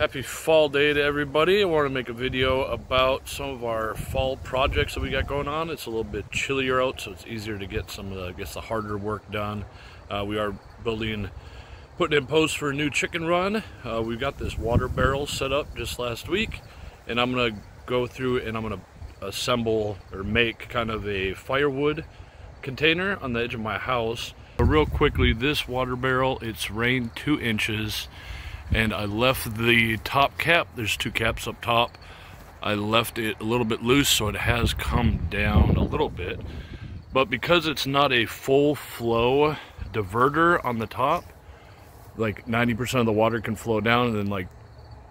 Happy fall day to everybody. I want to make a video about some of our fall projects that we got going on. It's a little bit chillier out, so it's easier to get some of the harder work done. We are putting in posts for a new chicken run. We've got this water barrel set up just last week, and I'm going to go through and I'm going to assemble or make kind of a firewood container on the edge of my house. But real quickly, this water barrel, it's rained 2 inches. And I left the top cap, there's 2 caps up top, I left it a little bit loose, so it has come down a little bit. But because it's not a full flow diverter on the top, like 90% of the water can flow down and then like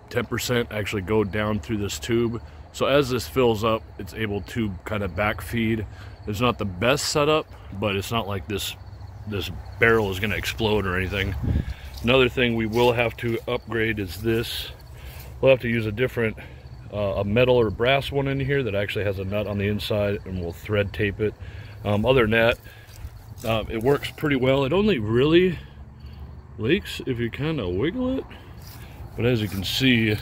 10% actually go down through this tube. So as this fills up, it's able to kind of backfeed. It's not the best setup, but it's not like this barrel is gonna explode or anything. Another thing we will have to upgrade is this. We'll have to use a different, a metal or brass one in here that actually has a nut on the inside, and we'll thread tape it. Other than that, it works pretty well. It only really leaks if you kind of wiggle it. But as you can see,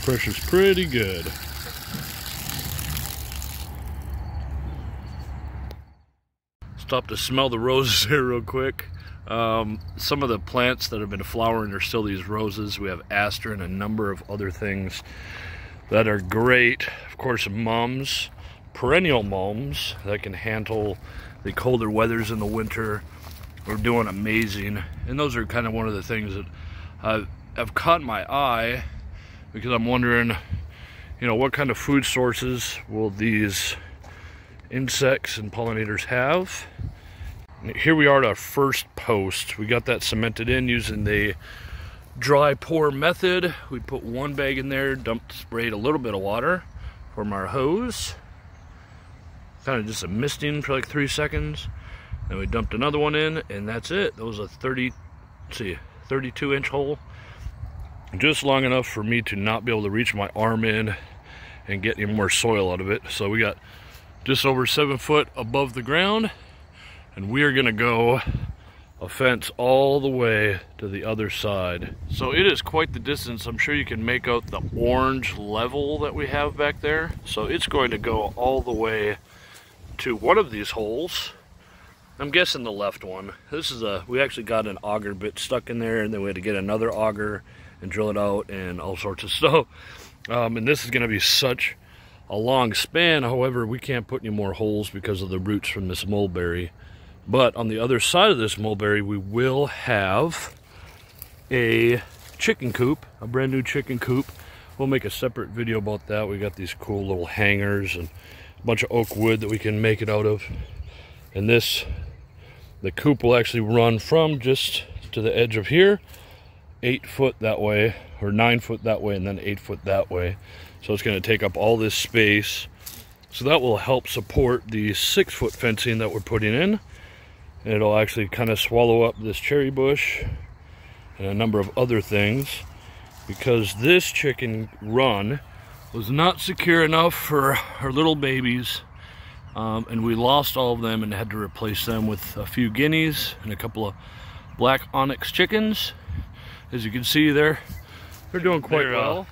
pressure's pretty good. Stop to smell the roses here real quick. Some of the plants that have been flowering are still these roses. We have aster and a number of other things that are great. Of course, mums, perennial mums that can handle the colder weathers in the winter. We're doing amazing. And those are kind of one of the things that have caught my eye, because I'm wondering, you know, what kind of food sources will these insects and pollinators have? Here we are at our first post. We got that cemented in using the dry pour method. We put 1 bag in there, sprayed a little bit of water from our hose, kind of just a misting for like 3 seconds. Then we dumped another one in, and that's it. That was a 32-inch hole, just long enough for me to not be able to reach my arm in and get any more soil out of it. So we got just over 7 foot above the ground. And we are gonna go a fence all the way to the other side. So it is quite the distance. I'm sure you can make out the orange level that we have back there. So it's going to go all the way to one of these holes. I'm guessing the left one. This is we actually got an auger bit stuck in there, and then we had to get another auger and drill it out and all sorts of stuff. And this is gonna be such a long span. However, we can't put any more holes because of the roots from this mulberry. But on the other side of this mulberry, we will have a chicken coop, a brand new chicken coop. We'll make a separate video about that. We got these cool little hangers and a bunch of oak wood that we can make it out of. And the coop will actually run from just to the edge of here, 8 foot that way, or 9 foot that way, and then 8 foot that way. So it's going to take up all this space. So that will help support the 6 foot fencing that we're putting in. And it'll actually kind of swallow up this cherry bush and a number of other things, because this chicken run was not secure enough for our little babies, and we lost all of them and had to replace them with a few guineas and a couple of black onyx chickens. As you can see, they're doing quite well.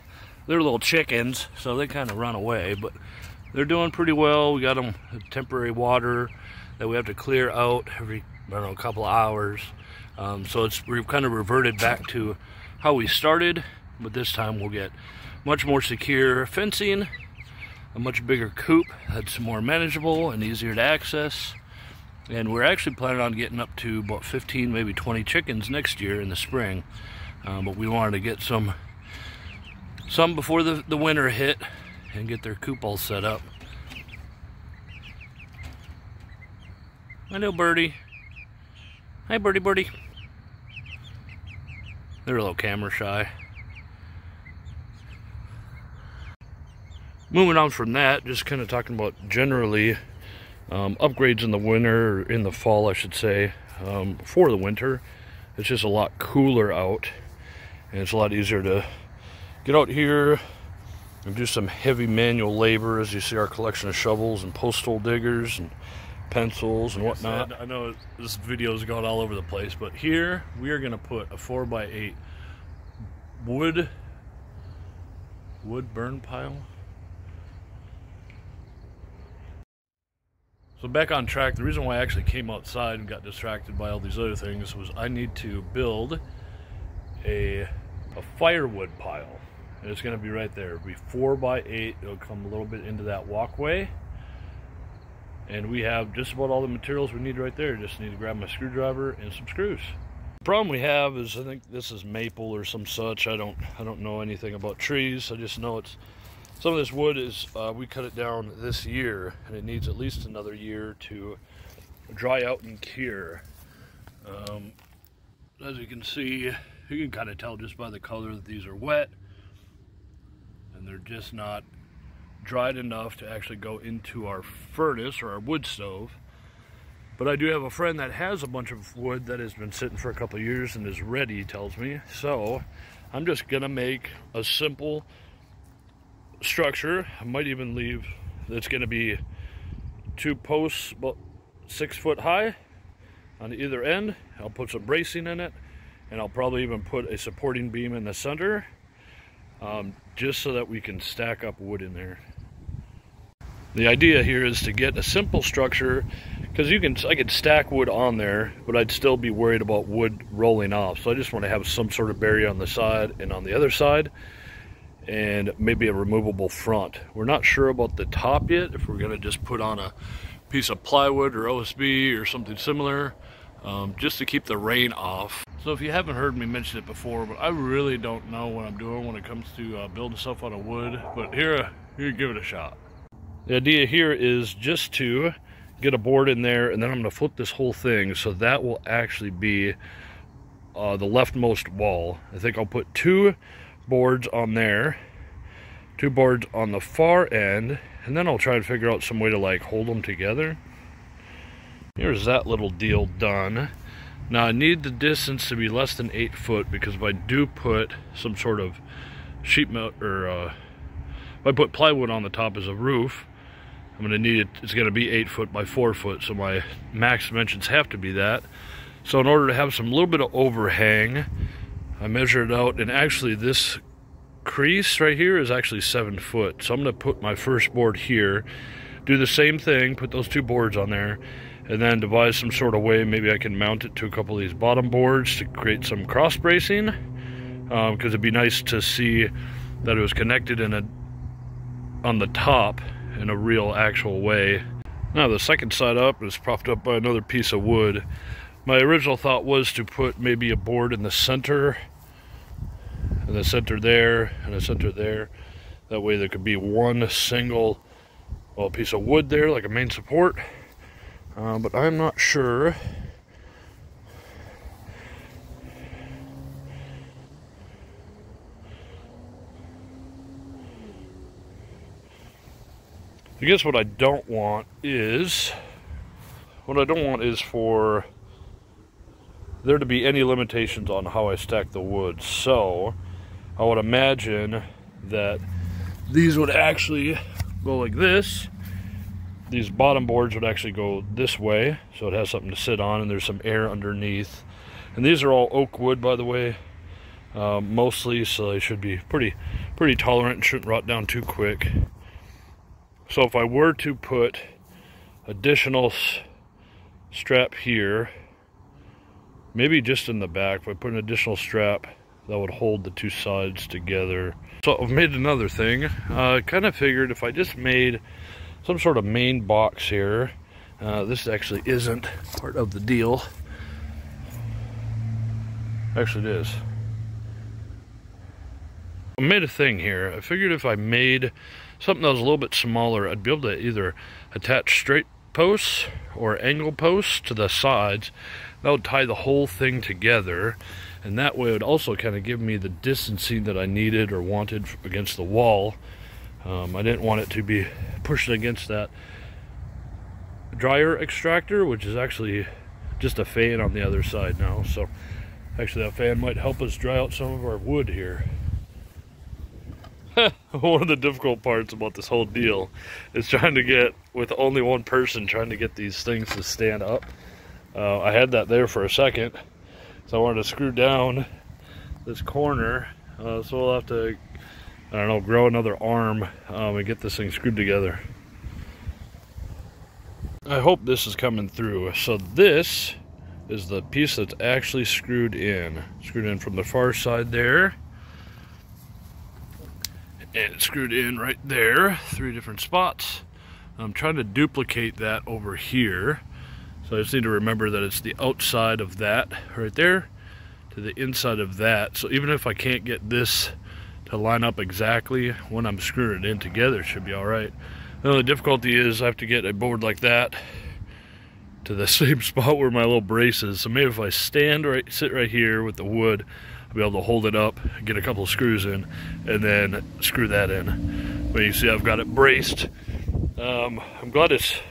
They're little chickens, so they kind of run away, but they're doing pretty well. We got them temporary water that we have to clear out every, I don't know, a couple of hours. So we've kind of reverted back to how we started, but this time we'll get much more secure fencing, a much bigger coop that's more manageable and easier to access. And we're actually planning on getting up to about 15, maybe 20 chickens next year in the spring. But we wanted to get some before the winter hit and get their coop all set up. I know, birdie. Hi, birdie, birdie. They're a little camera shy. Moving on from that, just kind of talking about generally upgrades in the winter, or in the fall, I should say. For the winter, it's just a lot cooler out, and it's a lot easier to get out here and do some heavy manual labor. As you see, our collection of shovels and post hole diggers and pencils and whatnot. I know this video is going all over the place, but here we are going to put a 4x8 wood burn pile. So back on track, the reason why I actually came outside and got distracted by all these other things was I need to build a firewood pile. And it's going to be right there. It'll be 4 by 8. It'll come a little bit into that walkway. And we have just about all the materials we need right there. Just need to grab my screwdriver and some screws. The problem we have is I think this is maple or some such. I don't know anything about trees. I just know it's some of this wood is we cut it down this year, and it needs at least another year to dry out and cure. As you can see, you can kind of tell just by the color that these are wet, and they're just not dried enough to actually go into our furnace or our wood stove. But I do have a friend that has a bunch of wood that has been sitting for a couple of years and is ready, he tells me. So I'm just gonna make a simple structure. I might even leave, it's gonna be 2 posts about 6 foot high on either end. I'll put some bracing in it, and I'll probably even put a supporting beam in the center, just so that we can stack up wood in there. The idea here is to get a simple structure, because I could stack wood on there, but I'd still be worried about wood rolling off. So I just want to have some sort of barrier on the side and on the other side, and maybe a removable front. We're not sure about the top yet, if we're going to just put on a piece of plywood or OSB or something similar, just to keep the rain off. So if you haven't heard me mention it before, but I really don't know what I'm doing when it comes to building stuff out of wood, but here give it a shot. The idea here is just to get a board in there, and then I'm going to flip this whole thing so that will actually be the leftmost wall. I think I'll put 2 boards on there, 2 boards on the far end, and then I'll try to figure out some way to like hold them together. Here's that little deal done. Now I need the distance to be less than 8 foot, because if I do put some sort of sheet metal, or if I put plywood on the top as a roof, I'm going to need it, it's going to be 8 foot by 4 foot, so my max dimensions have to be that. So in order to have some little bit of overhang, I measured it out, and actually this crease right here is actually 7 foot. So I'm going to put my first board here, do the same thing, put those 2 boards on there, and then devise some sort of way maybe I can mount it to a couple of these bottom boards to create some cross bracing, because it'd be nice to see that it was connected on the top in a real actual way. Now the second side up is propped up by another piece of wood. My original thought was to put maybe a board in the center, and the center there, and the center there. That way there could be one single piece of wood there, like a main support. But I'm not sure. I guess what I don't want is for there to be any limitations on how I stack the wood. So I would imagine that these would actually go like this. These bottom boards would actually go this way, so it has something to sit on, and there's some air underneath. And these are all oak wood, by the way, mostly, so they should be pretty tolerant and shouldn't rot down too quick. So if I were to put additional strap here, maybe just in the back, if I put an additional strap that would hold the 2 sides together. So I've made another thing. I kind of figured if I just made some sort of main box here, this actually isn't part of the deal. Actually it is. I made a thing here. I figured if I made something that was a little bit smaller, I'd be able to either attach straight posts or angle posts to the sides. That would tie the whole thing together, and that way it would also kind of give me the distancing that I needed or wanted against the wall. I didn't want it to be pushed against that dryer extractor, which is actually just a fan on the other side now. So actually that fan might help us dry out some of our wood here. One of the difficult parts about this whole deal is trying to get, with only one person, trying to get these things to stand up. I had that there for a second, so I wanted to screw down this corner So we'll have to, I don't know, grow another arm and get this thing screwed together. I hope this is coming through. So this is the piece that's actually screwed in from the far side there, and it's screwed in right there, 3 different spots. I'm trying to duplicate that over here, so I just need to remember that it's the outside of that right there to the inside of that. So even if I can't get this to line up exactly when I'm screwing it in together, it should be all right. The only difficulty is I have to get a board like that to the same spot where my little brace is. So maybe if I sit right here with the wood, I'll be able to hold it up, get a couple of screws in, and then screw that in. But you see I've got it braced. I'm glad it's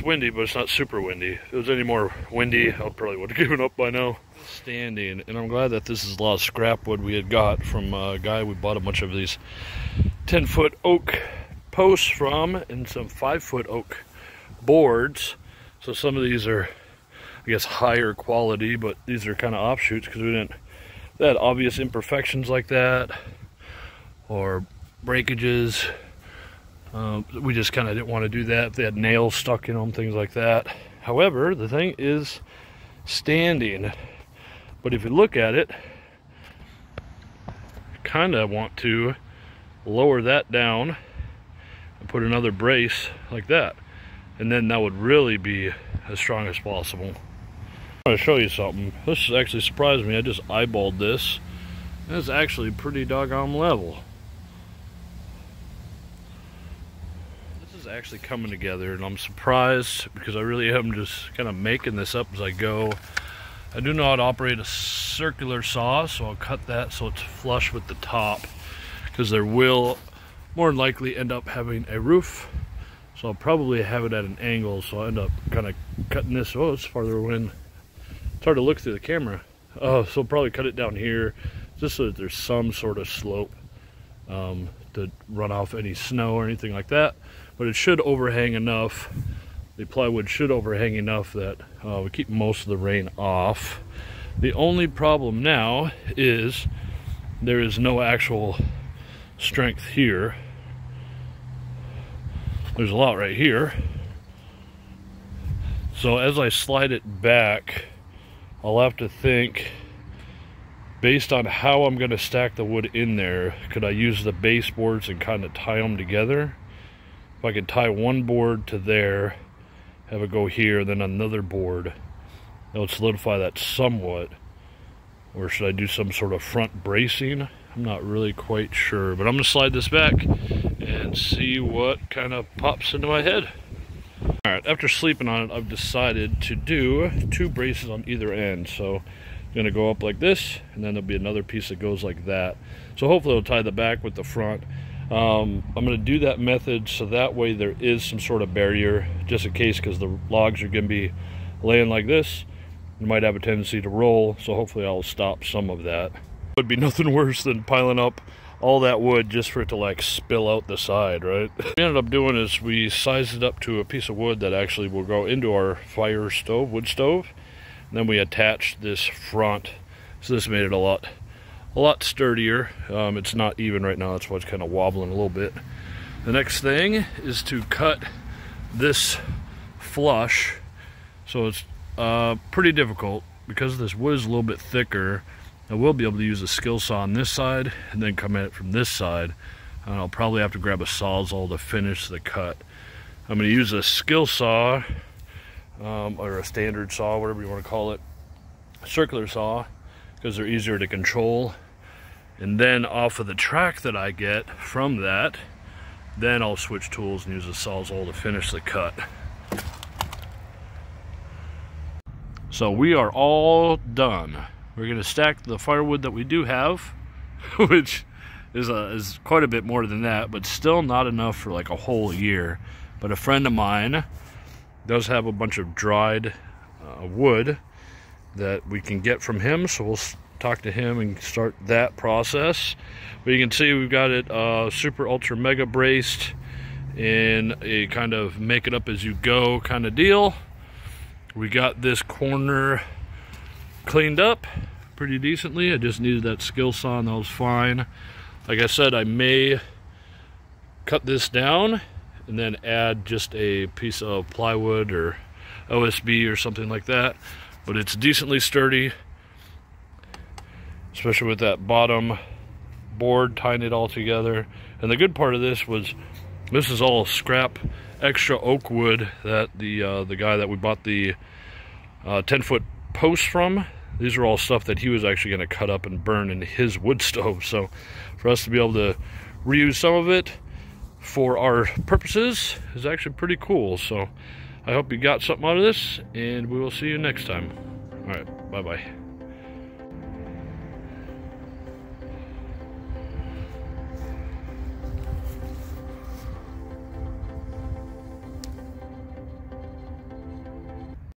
windy, but it's not super windy. If it was any more windy, I probably would have given up by now. Standing, and I'm glad that this is a lot of scrap wood we had got from a guy we bought a bunch of these 10-foot oak posts from, and some 5-foot oak boards. So some of these are, I guess, higher quality, but these are kind of offshoots because they had obvious imperfections like that or breakages. We just kind of didn't want to do that. They had nails stuck in them, things like that. However, the thing is standing. But if you look at it, I kind of want to lower that down and put another brace like that. And then that would really be as strong as possible. I'm going to show you something. This actually surprised me. I just eyeballed this. It's actually pretty doggone level. Actually coming together, and I'm surprised because I really am just kind of making this up as I go. I do know how to operate a circular saw, so I'll cut that so it's flush with the top, because there will more than likely end up having a roof, so I'll probably have it at an angle, so I end up kind of cutting this. Oh, it's farther in. It's hard to look through the camera. So I'll probably cut it down here just so that there's some sort of slope to run off any snow or anything like that. But it should overhang enough, the plywood should overhang enough that we keep most of the rain off. The only problem now is there is no actual strength here. There's a lot right here. So as I slide it back, I'll have to think, based on how I'm going to stack the wood in there, could I use the baseboards and kind of tie them together? If I could tie one board to there, have it go here, then another board, that would solidify that somewhat. Or should I do some sort of front bracing? I'm not really quite sure, but I'm going to slide this back and see what kind of pops into my head. Alright, after sleeping on it, I've decided to do 2 braces on either end. So I'm going to go up like this, and then there'll be another piece that goes like that. So hopefully it'll tie the back with the front. I'm going to do that method so that way there is some sort of barrier, just in case, because the logs are going to be laying like this. You might have a tendency to roll, so hopefully I'll stop some of that. It would be nothing worse than piling up all that wood just for it to like spill out the side, right? What we ended up doing is we sized it up to a piece of wood that actually will go into our fire stove, wood stove. And then we attached this front, so this made it a lot sturdier. It's not even right now, that's why it's kind of wobbling a little bit. The next thing is to cut this flush. So it's pretty difficult because this wood is a little bit thicker. I will be able to use a skill saw on this side and then come at it from this side. And I'll probably have to grab a sawzall to finish the cut. I'm going to use a skill saw, or a standard saw, whatever you want to call it, a circular saw, because they're easier to control. And then off of the track that I get from that, then I'll switch tools and use a sawzall to finish the cut. So we are all done. We're going to stack the firewood that we do have, which is quite a bit more than that, but still not enough for like a whole year. But a friend of mine does have a bunch of dried wood that we can get from him, so we'll talk to him and start that process. But you can see we've got it super ultra mega braced in a kind of make it up as you go kind of deal. We got this corner cleaned up, pretty decently. I just needed that skill saw and that was fine. Like I said, I may cut this down and then add just a piece of plywood or OSB or something like that. But it's decently sturdy, especially with that bottom board tying it all together. And the good part of this was, this is all scrap extra oak wood that the guy that we bought the 10-foot posts from, these are all stuff that he was actually going to cut up and burn in his wood stove. So for us to be able to reuse some of it for our purposes is actually pretty cool. So I hope you got something out of this, and we will see you next time. All right, bye-bye.